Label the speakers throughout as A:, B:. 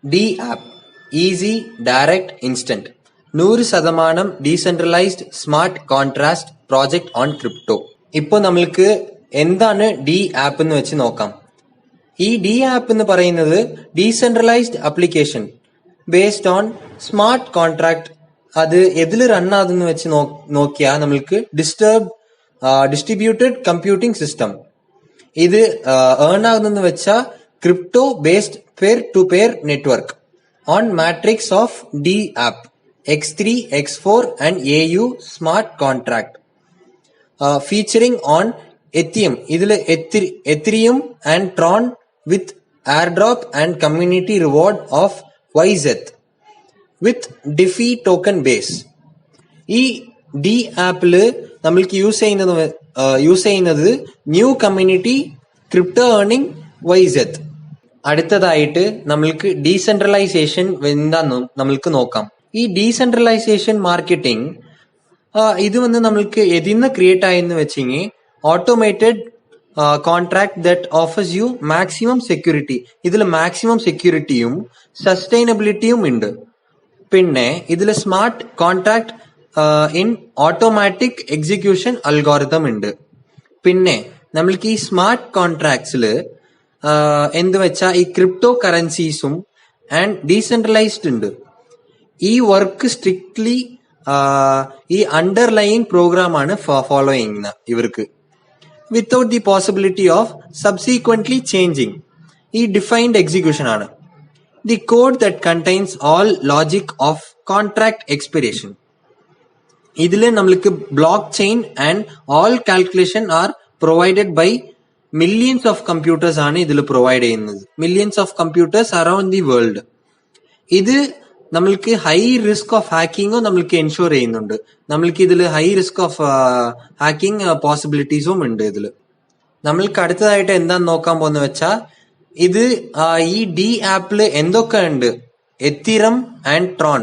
A: D app easy, direct, instant. 100% decentralised smart contrast project on crypto. ഇപ്പോൾ നമ്മൾക്ക് എന്താണ് D app എന്ന് വെച്ച് നോക്കാം. ഈ ഡി ആപ്പ് എന്ന് പറയുന്നത് decentralised application based on smart contract. അത് എതിൽ റൺ ആകുന്ന വെച്ച് നോക്കിയാൽ നമ്മൾക്ക് ഡിസ്ട്രിബ്യൂട്ടഡ് കമ്പ്യൂട്ടിംഗ് സിസ്റ്റം. ഇത് ഏൺ ആകുന്നെന്ന് വെച്ചാൽ crypto based pair two pair network on matrix of D app X3, X4 and AU smart contract featuring on Ethereum. ഇതിൽ Ethereum and Tron with airdrop and community reward of YZ with DeFi token base. ഈ D ആപ്പില് നമ്മൾക്ക് use ചെയ്യുന്നത് new community crypto earning YZ. അടുത്തതായിട്ട് നമ്മൾക്ക് decentralisation എന്താന്ന് നമ്മൾക്ക് നോക്കാം. ഈ ഡീസെൻട്രലൈസേഷൻ മാർക്കറ്റിംഗ് ഇത് നമ്മൾക്ക് എതിന്ന് ക്രിയേറ്റ് ആയെന്ന് വെച്ചെങ്കിൽ automated contract that offers you maximum security. ഇതിൽ മാക്സിമം സെക്യൂരിറ്റിയും സസ്റ്റൈനബിലിറ്റിയും ഉണ്ട്. പിന്നെ ഇതിൽ smart contract in automatic execution algorithm ഉണ്ട്. പിന്നെ നമ്മൾക്ക് ഈ സ്മാർട്ട് കോൺട്രാക്ട്സിൽ എന്ത് വെച്ചാൽ ഈ ക്രിപ്റ്റോ കറൻസീസും ആൻഡ് ഡീസെൻട്രലൈസ്ഡ് ഉണ്ട്. ഈ വർക്ക് സ്ട്രിക്ട്ലി ഈ അണ്ടർലൈയിങ് പ്രോഗ്രാം ആണ് ഫോളോ ചെയ്യുന്ന ഇവർക്ക്, without the possibility of subsequently changing. ഈ ഡിഫൈൻഡ് എക്സിക്യൂഷൻ ആണ്. The code that contains all logic of contract expiration. ഇതിൽ നമ്മൾക്ക് blockchain and all calculation are provided by millions of computers ആണ് ഇതിൽ provide ചെയ്യുന്നത്. Millions of computers around the world. ഇത് നമ്മൾക്ക് high risk of ഹാക്കിങ്ങും നമ്മൾക്ക് ensure ചെയ്യുന്നുണ്ട്. നമ്മൾക്ക് ഇതിൽ ഹൈ റിസ്ക് ഓഫ് ഹാക്കിംഗ് പോസിബിലിറ്റീസും ഉണ്ട്. ഇതിൽ നമ്മൾക്ക് അടുത്തതായിട്ട് എന്താന്ന് നോക്കാൻ പോകുന്ന വെച്ചാൽ ഇത് ഈ ഡി ആപ്പിൽ എന്തൊക്കെ ഉണ്ട്. എത്തിറം ആൻഡ് ട്രോൺ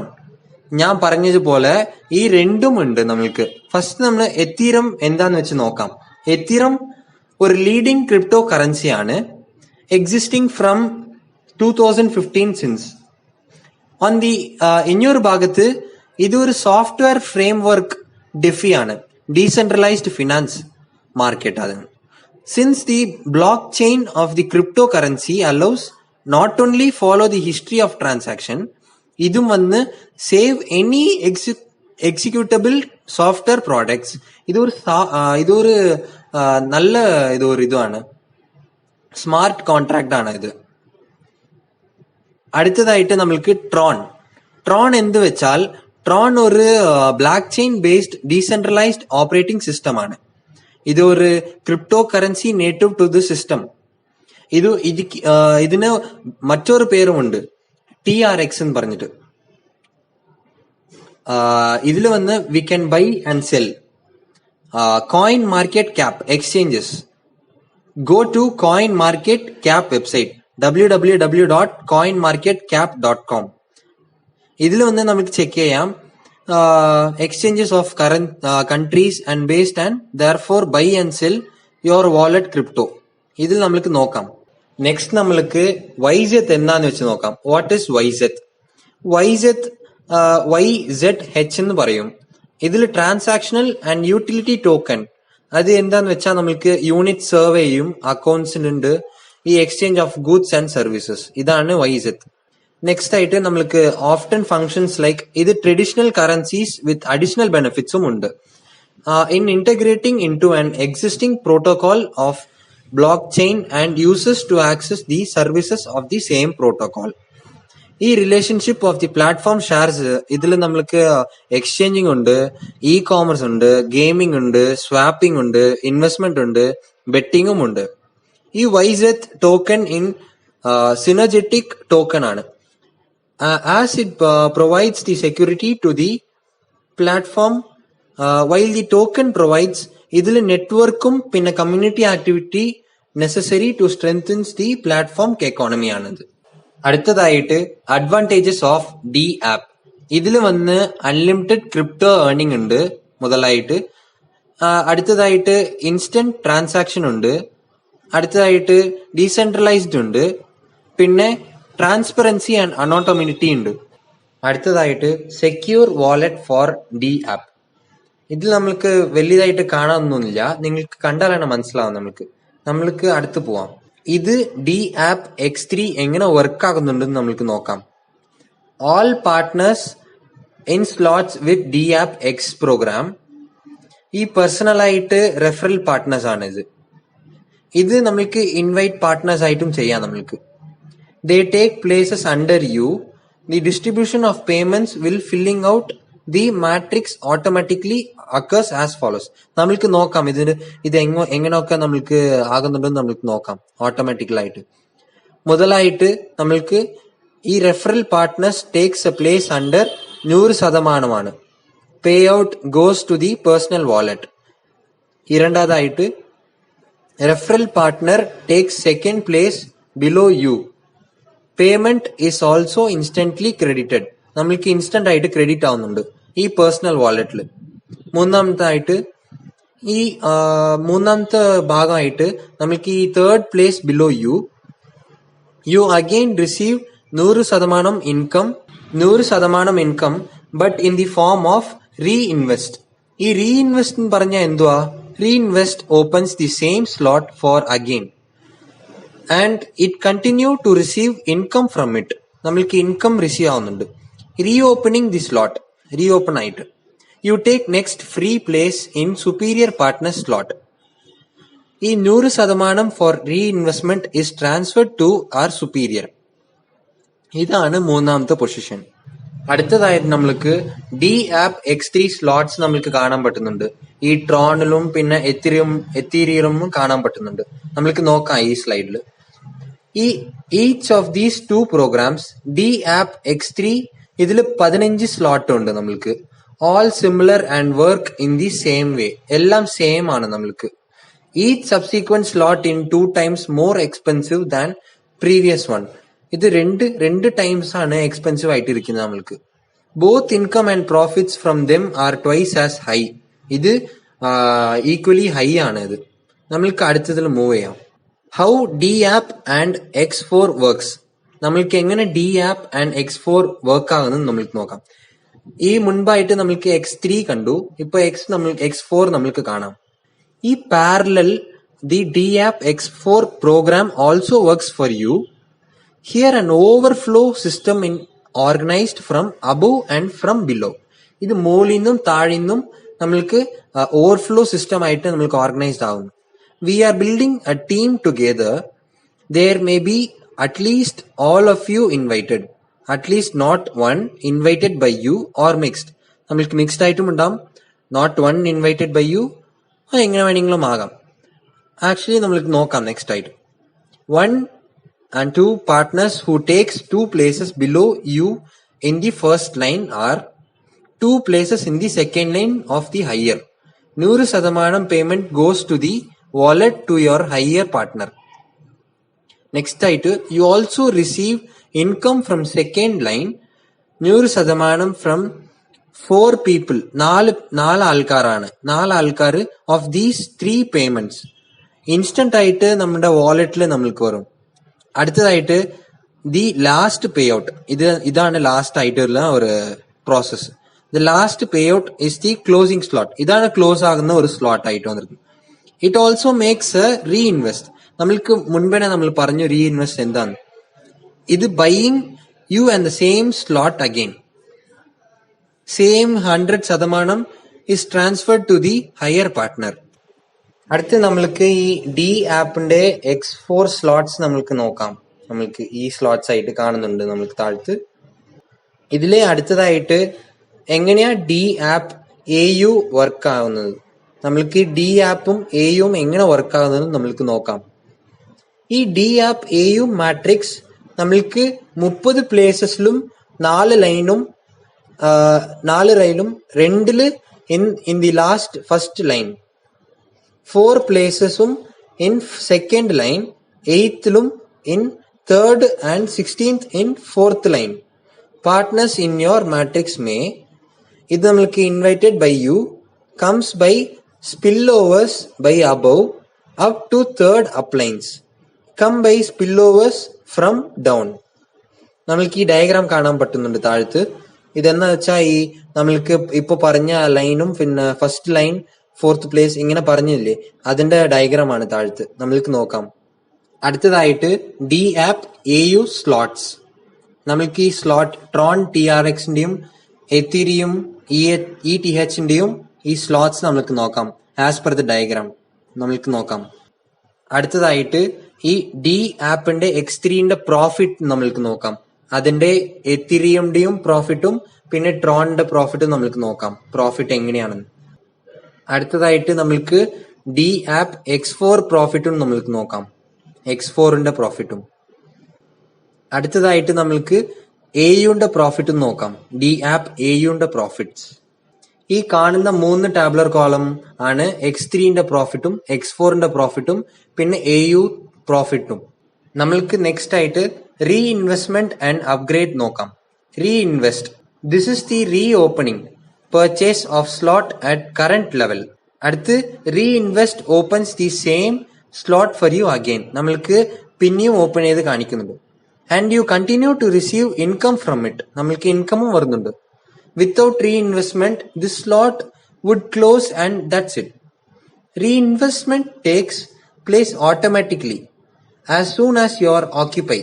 A: ഞാൻ പറഞ്ഞതുപോലെ ഈ രണ്ടും ഉണ്ട് നമ്മൾക്ക്. ഫസ്റ്റ് നമ്മൾ എത്തിറം എന്താന്ന് വെച്ച് നോക്കാം. എത്തിറം ഒരു ലീഡിംഗ് ക്രിപ്റ്റോ കറൻസി ആണ്, existing from 2015 since. On the ഇനിയൊരു ഭാഗത്ത് ഇതൊരു സോഫ്റ്റ്വെയർ ഫ്രെയിംവർക്ക് ഡെഫി ആണ്, ഡീസെൻട്രലൈസ്ഡ് ഫിനാൻസ് മാർക്കറ്റ് ആണ്. Since the blockchain of the cryptocurrency allows not only follow the history of transaction, ഇതും save any executable software products. ഇതൊരു നല്ല ഇതാണ്, smart contract ആണ് ഇത്. അടുത്തതായിട്ട് നമ്മൾക്ക് ട്രോൺ എന്ത് വെച്ചാൽ ട്രോൺ ഒരു block chain based decentralised operating system ആണ്. ഇത് ഒരു crypto currency native to the system. ഇതിന് മറ്റൊരു പേരുമുണ്ട്, TRX എന്ന് പറഞ്ഞിട്ട്. ഇതിൽ we can buy and sell coin market cap exchanges. Go to coin market cap website www.coinmarketcap.com. ഇതിൽ നമുക്ക് ചെക്ക് ചെയ്യാം exchanges of countries and based and therefore buy and sell your wallet crypto. ഇതിൽ നമുക്ക് നോക്കാം. Next നമ്മൾക്ക് YZ എന്താന്ന് വെച്ച് നോക്കാം. What is YZ? YZH എന്ന് പറയും. ഇതിൽ ട്രാൻസാക്ഷണൽ ആൻഡ് യൂട്ടിലിറ്റി ടോക്കൺ. അത് എന്താന്ന് വെച്ചാൽ നമ്മൾക്ക് യൂണിറ്റ് സർവേയും അക്കൗണ്ട്സിനുണ്ട്. ഈ exchange of goods and services, ഇതാണ് YZ. നെക്സ്റ്റ് ആയിട്ട് നമ്മൾക്ക് ഓഫ്റ്റൻ ഫങ്ഷൻസ് ലൈക്ക് ഇത് ട്രഡീഷണൽ കറൻസീസ് വിത്ത് അഡീഷണൽ ബെനിഫിറ്റ്സും ഉണ്ട്. In integrating in to an existing protocol of blockchain and uses to access the services of the same protocol. ഈ relationship of the platform shares, ഇതിൽ നമ്മൾക്ക് exchanging ഉണ്ട്, e commerce ഉണ്ട്, gaming ഉണ്ട്, swapping ഉണ്ട്, investment ഉണ്ട്, ബെറ്റിംഗും ഉണ്ട്. ഈ YZ ടോക്കൺ ഇൻ സിനർജറ്റിക് ടോക്കൺ ആണ്. As it provides the security to the platform while the token provides. ഇതിൽ നെറ്റ്വർക്കും പിന്നെ community activity necessary to strengthens the platform economy ആണിത്. അടുത്തതായിട്ട് അഡ്വാൻറ്റേജസ് ഓഫ് ഡി ആപ്പ്. ഇതിൽ അൺലിമിറ്റഡ് ക്രിപ്റ്റോ ഏർണിംഗ് ഉണ്ട് മുതലായിട്ട്. അടുത്തതായിട്ട് ഇൻസ്റ്റന്റ് ട്രാൻസാക്ഷൻ ഉണ്ട്. അടുത്തതായിട്ട് ഡീസെൻട്രലൈസ്ഡ് ഉണ്ട്. പിന്നെ ട്രാൻസ്പെറൻസി ആൻഡ് അനോട്ടോമിനിറ്റി ഉണ്ട്. അടുത്തതായിട്ട് secure wallet for D app. ഇതിൽ നമ്മൾക്ക് വലിയതായിട്ട് കാണാനൊന്നുമില്ല, നിങ്ങൾക്ക് കണ്ടാലാണ് മനസ്സിലാവും. നമ്മൾക്ക് അടുത്ത് പോവാം. ഇത് ഡി ആപ്പ് X3 എങ്ങനെ വർക്ക് ആകുന്നുണ്ടെന്ന് നമ്മൾക്ക് നോക്കാം. All partners in slots with D app X program. ഈ പേഴ്സണലായിട്ട് റെഫറൽ പാർട്ട്നേഴ്സ് ആണ് ഇത് നമ്മൾക്ക് ഇൻവൈറ്റ് പാർട്ട്നേഴ്സ് ആയിട്ടും ചെയ്യാം. നമ്മൾക്ക് they take places under you. The distribution of payments will filling out the matrix automatically occurs as follows. നമ്മൾക്ക് നോക്കാം ഇത് എങ്ങനെയൊക്കെ നമ്മൾക്ക് ആകുന്നുണ്ടെന്ന് നമ്മൾക്ക് നോക്കാം ഓട്ടോമാറ്റിക്കലായിട്ട്. മുതലായിട്ട് നമ്മൾക്ക് ഈ referral partners takes a place under 100% pay out goes to the personal wallet. രണ്ടാമതായിട്ട് referral partner takes second place below you. Payment is also instantly credited. നമ്മൾക്ക് ഇൻസ്റ്റന്റ് ആയിട്ട് ക്രെഡിറ്റ് ആവുന്നുണ്ട് ഈ പേഴ്സണൽ വാലറ്റിൽ. മൂന്നാമത്തെ ഭാഗമായിട്ട് നമ്മൾക്ക് ഈ third place below you again receive 100% income but in the form of reinvest. ഈ റീഇൻവെസ്റ്റ് എന്ന് പറഞ്ഞാൽ എന്തുവാ? Reinvest opens the same slot for again and it continue to receive income from it. നമ്മൾക്ക് ഇൻകം റിസീവ് ആവുന്നുണ്ട്. Reopening the slot, reopen ആയിട്ട് you take next free place in superior partner slot. ഈ 100% for reinvestment is transferred to our superior. ഇതാണ് മൂന്നാമത്തെ position. അടുത്തതായിട്ട് നമ്മൾക്ക് D app X3 slots നമ്മൾക്ക് കാണാൻ പറ്റുന്നുണ്ട്. ഈ ട്രോണിലും പിന്നെ എത്തീരിയമിലും കാണാൻ പറ്റുന്നുണ്ട്. നമ്മൾക്ക് നോക്കാം ഈ സ്ലൈഡിൽ. Each of these 2 programs D app X3 ഇതിൽ 15 സ്ലോട്ട് ഉണ്ട് നമ്മൾക്ക്. All similar and work in the same way. എല്ലാം സെയിം ആണ് നമ്മൾക്ക്. Each subsequent slot in 2 times more expensive than previous one. ഇത് രണ്ട് ടൈംസ് ആണ് എക്സ്പെൻസീവ് ആയിട്ട് ഇരിക്കുന്നത് നമ്മൾക്ക്. Both income and profits from them are twice as high. ഇത് ഈക്വലി ഹൈ ആണ്. ഇത് നമ്മൾക്ക് അടുത്തതിൽ മൂവ് ചെയ്യാം. How D app and X4 works. നമ്മൾക്ക് എങ്ങനെ D app and X4 work ആകുന്നത് നമ്മൾക്ക് നോക്കാം. ഈ മുൻപായിട്ട് നമ്മൾക്ക് X3 കണ്ടു, ഇപ്പൊ X4 നമ്മൾക്ക് കാണാം. ഈ parallel the D app X4 program also works for you. Here an overflow system in organized from above and from below. ഇത് മുകളിൽ നിന്നും താഴെ നിന്നും നമ്മൾക്ക് ഓവർഫ്ലോ സിസ്റ്റം ആയിട്ട് നമ്മൾക്ക് ഓർഗനൈസ്ഡ് ആവുന്നു. We are building a team together. There may be at least all of you invited. At least not one invited by you or mixed. നമ്മൾക്ക് മിക്സ്ഡ് ആയിട്ടും ഉണ്ടാവും, not one invited by you, എങ്ങനെ വേണമെങ്കിലും ആകാം. Actually നമ്മൾക്ക് നോക്കാം next ആയിട്ട്. 1 and 2 partners who takes 2 places below you in the first line are 2 places in the second line of the higher. 100% payment goes to the wallet to your higher partner. Next ആയിട്ട് you also receive income from second line 100% from 4 people. 4 ആൾക്കാരാണ്. 4 ആൾക്കാർ of these 3 payments instant ആയിട്ട് നമ്മുടെ വാലറ്റിൽ നമ്മൾക്ക് വരും. അടുത്തതായിട്ട് the last pay out. ഇതാണ് ലാസ്റ്റ് ആയിട്ടുള്ള ഒരു process. The last pay out is the closing slot. ഇതാണ് ക്ലോസ് ആകുന്ന ഒരു സ്ലോട്ട് ആയിട്ട് വന്നിരിക്കുന്നത്. It also makes a reinvest. നമ്മൾക്ക് മുൻപേ നമ്മൾ പറഞ്ഞു റീഇൻവെസ്റ്റ് എന്താണ്. ഇത് buying you and the same slot again. Same 100% is transferred to the higher partner. അടുത്ത് നമ്മൾക്ക് ഈ ഡി ആപ്പിന്റെ X4 സ്ലോട്ട്സ് നമ്മൾക്ക് നോക്കാം. നമ്മൾക്ക് ഈ സ്ലോട്ട്സ് ആയിട്ട് കാണുന്നുണ്ട് നമ്മൾക്ക് താഴത്ത്. ഇതിലെ അടുത്തതായിട്ട് എങ്ങനെയാ ഡി ആപ്പ് AU വർക്ക് ആവുന്നത്, നമ്മൾക്ക് ഡി ആപ്പും AUം എങ്ങനെ വർക്ക് ആകുന്നത് നമ്മൾക്ക് നോക്കാം. ഈ ഡി ആപ്പ് AU മാട്രിക്സ് നമ്മൾക്ക് 30 പ്ലേസസിലും 4 ലൈനും 2 in the last first line, 4 പ്ലേസസും ഇൻ സെക്കൻഡ് ലൈൻ, 8ലും in third and 16th in fourth line. Partners in your matrix may, ഇത് നമ്മൾക്ക് invited by you, comes by spillovers by above up to third uplines, come by spillovers from down. നമ്മൾക്ക് ഈ diagram കാണാൻ പറ്റുന്നുണ്ട് താഴത്ത്. ഇതെന്ന് വെച്ചാൽ ഈ നമ്മൾക്ക് ഇപ്പൊ പറഞ്ഞ ലൈനും പിന്നെ ഫസ്റ്റ് ലൈൻ ഫോർത്ത് പ്ലേസ് ഇങ്ങനെ പറഞ്ഞില്ലേ, അതിന്റെ ഡയഗ്രാം ആണ് താഴത്ത്. നമ്മൾക്ക് നോക്കാം. അടുത്തതായിട്ട് D app a you slots. നമ്മൾക്ക് ഈ സ്ലോട്ട് ട്രോൺ TRXന്റെയും എത്തീരിയം ETHന്റെയും ഈ സ്ലോട്ട്സ് നമ്മൾക്ക് നോക്കാം. ആസ് പെർ ദ ഡയഗ്രാം നമ്മൾക്ക് നോക്കാം. അടുത്തതായിട്ട് ഈ ഡി ആപ്പിന്റെ X3ന്റെ പ്രോഫിറ്റ് നമ്മൾക്ക് നോക്കാം. അതിന്റെ എത്തീരിയംന്റെയും പ്രോഫിറ്റും പിന്നെ ട്രോണിന്റെ പ്രോഫിറ്റും നമ്മൾക്ക് നോക്കാം, പ്രോഫിറ്റ് എങ്ങനെയാണെന്ന്. അടുത്തതായിട്ട് നമ്മൾക്ക് ഡി ആപ്പ് X4 പ്രോഫിറ്റും നമ്മൾക്ക് നോക്കാം, X4ന്റെ പ്രോഫിറ്റും. അടുത്തതായിട്ട് നമ്മൾക്ക് AUന്റെ പ്രോഫിറ്റും നോക്കാം, ഡി ആപ്പ് AUന്റെ പ്രോഫിറ്റ്സ്. ഈ കാണുന്ന 3 ടാബുലർ കോളം ആണ് X3ന്റെ പ്രോഫിറ്റും X4ന്റെ പ്രോഫിറ്റും പിന്നെ AU പ്രോഫിറ്റും. നമ്മൾക്ക് നെക്സ്റ്റ് ആയിട്ട് റീ ഇൻവെസ്റ്റ്മെന്റ് ആൻഡ് അപ്ഗ്രേഡ് നോക്കാം. Reinvest, this is the reopening purchase of slot at current level. അടുത്ത് reinvest opens the same slot for you again. നമ്മൾക്ക് പിന്നെയും ഓപ്പൺ ചെയ്ത് കാണിക്കുന്നുണ്ട്. And you continue to receive income from it. നമ്മൾക്ക് ഇൻകമും വരുന്നുണ്ട്. Without reinvestment this slot would close and that's it. Reinvestment takes place automatically as soon as you are occupy.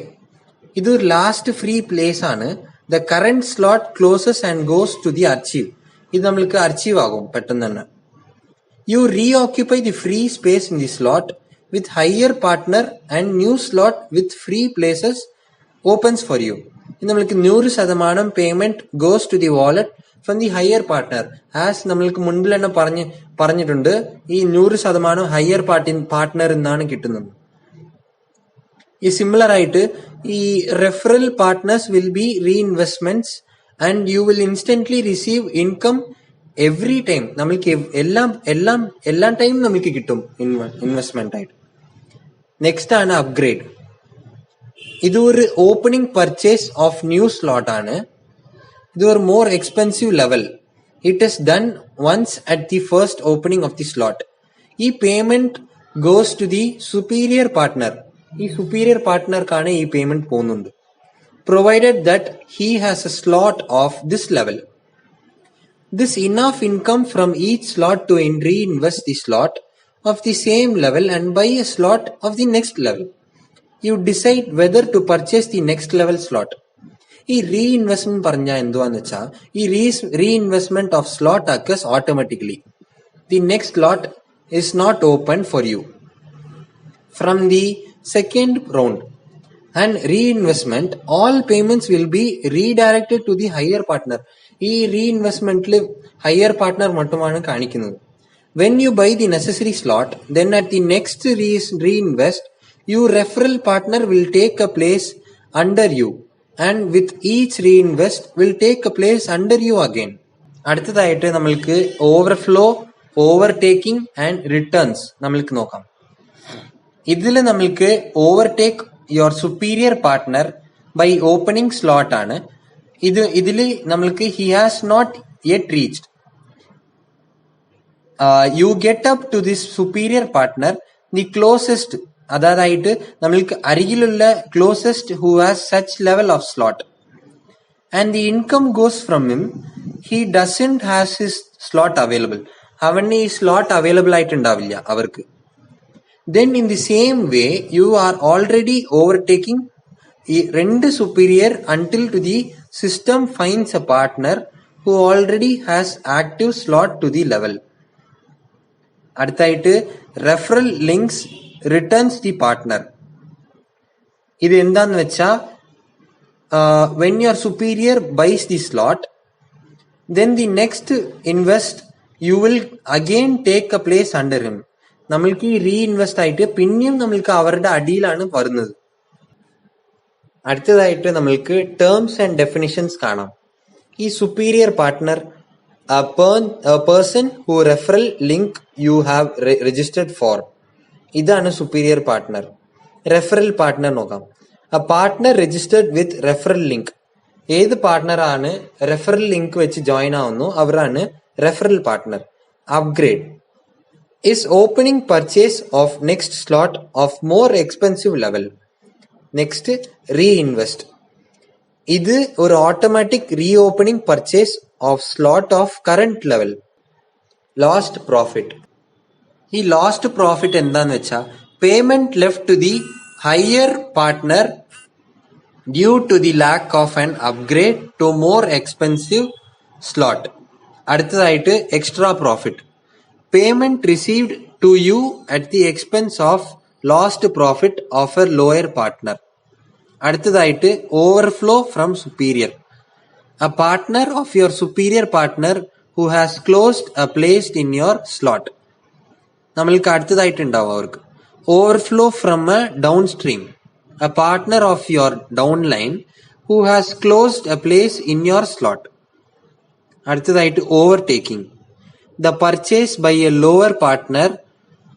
A: ഇതൊരു last free place ആണ്. The current slot closes and goes to the archive. ഇത് നമ്മൾക്ക് archive ആകും പെട്ടെന്ന് തന്നെ. You reoccupy the free space in the slot with higher partner and new slot with free places opens for you. ഇത് നമ്മൾക്ക് 100% payment goes to the wallet from the higher partner. As നമ്മൾക്ക് മുൻപിൽ തന്നെ പറഞ്ഞിട്ടുണ്ട്, ഈ 100% ഹയർ പാർട്ട്ണർ എന്നാണ് കിട്ടുന്നത്. ഈ സിമിലർ ആയിട്ട് ഈ referral partners will be reinvestments and you will instantly receive income every time. നമ്മൾക്ക് എല്ലാ ടൈം നമുക്ക് കിട്ടും ഇൻവെസ്റ്റ്മെന്റ് ആയിട്ട്. നെക്സ്റ്റ് ആണ് അപ്ഗ്രേഡ്. ഇത് ഒരു opening purchase of new slot ആണ്. ഇത് ഒരു more expensive level. It is done once at the first opening of the slot. ഈ payment goes to the superior partner. ഈ സുപ്പീരിയർ പാർട്ട്ണർക്കാണ് ഈ പേയ്മെന്റ് പോകുന്നുണ്ട്. Provided that he has a slot of this level. This enough income from each slot to reinvest the slot of the same level and buy a slot of the next level. You decide whether to purchase the next level slot. ഈ reinvestment പറഞ്ഞാൽ എന്തുവാന്ന് വെച്ചാൽ ഈ reinvestment of slot occurs automatically. The next slot is not open for you from the second round. And reinvestment, all payments will be redirected to the higher partner. ഈ റീഇൻവെസ്റ്റ്മെന്റിൽ higher partner മറ്റുമാണ് കാണിക്കുന്നത്. When you buy the necessary slot, then at the next reinvest, your referral partner will take a place under you and with each reinvest will take a place under you again. അടുത്തതായിട്ട് നമ്മൾക്ക് overflow, overtaking and returns നമ്മൾക്ക് നോക്കാം. ഇതിൽ നമ്മൾക്ക് overtake your superior partner by opening slot ആണ്. ഇതില് നമ്മൾക്ക് he has not yet reached. You get up to this superior partner the closest, അതായത് നമ്മൾക്ക് അരികിലുള്ള closest who has such level of slot, and the income goes from him. He doesn't has his slot available. അവന് ഈ slot available ആയിട്ടുണ്ടാവില്ല അവർക്ക്. Then in the same way you are already overtaking രണ്ട് superior until to the system finds a partner who already has active slot to the level. അടുത്തായിട്ട് referral links returns the partner. ഇത് എന്താന്ന് വെച്ചാ when your superior buys the slot, then the next invest you will again take a place under him. നമ്മൾക്ക് ഈ reinvest ആയിട്ട് പിന്നെയും നമ്മൾക്ക് അവരുടെ അടിയിലാണ് വരുന്നത്. അടുത്തതായിട്ട് നമ്മൾക്ക് ടേംസ് ആൻഡ് ഡെഫിനിഷൻസ് കാണാം. ഈ superior partner, person who referral link you have registered for, ഇതാണ് സുപ്പീരിയർ പാർട്ട്ണർ. റെഫറൽ പാർട്ട്ണർ നോക്കാം. A partner registered with referral link. ഏത് പാർട്ട്ണറാണ് റെഫറൽ ലിങ്ക് വെച്ച് ജോയിൻ ആവുന്നു അവരാണ് referral partner. Upgrade is opening purchase of next slot of more expensive level. Next, reinvest. ഇത് ഒരു automatic reopening purchase of slot of current level. Lost profit. ഈ lost profit എന്താന്ന് വെച്ചാൽ payment left to the higher partner due to the lack of an upgrade to more expensive slot. അടുത്തതായിട്ട് extra profit. Payment received to you at the expense of lost profit of a lower partner. അടുത്തതായിട്ട് overflow from superior. A partner of your superior partner who has closed a placed in your slot. നമ്മൾക്ക് അടുത്തതായിട്ട് ഉണ്ടാവും അവർക്ക് overflow from a downstream. A partner of your downline who has closed a place in your slot. അടുത്തതായിട്ട് overtaking. The purchase by a lower partner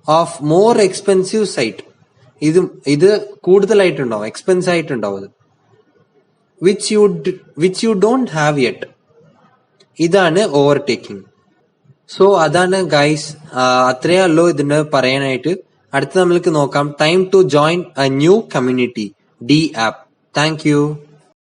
A: of more expensive site. ഇത് കൂടുതലായിട്ടുണ്ടാവും, expense ആയിട്ടുണ്ടാവും അത്. Which you don't have yet. ഇതാണ് overtaking. So അതാണ് guys, അത്രയേ ഉള്ളൂ ഇതിന് പറയാനായിട്ട്. അടുത്ത് നമ്മൾക്ക് നോക്കാം time to join a new community, D app. Thank U.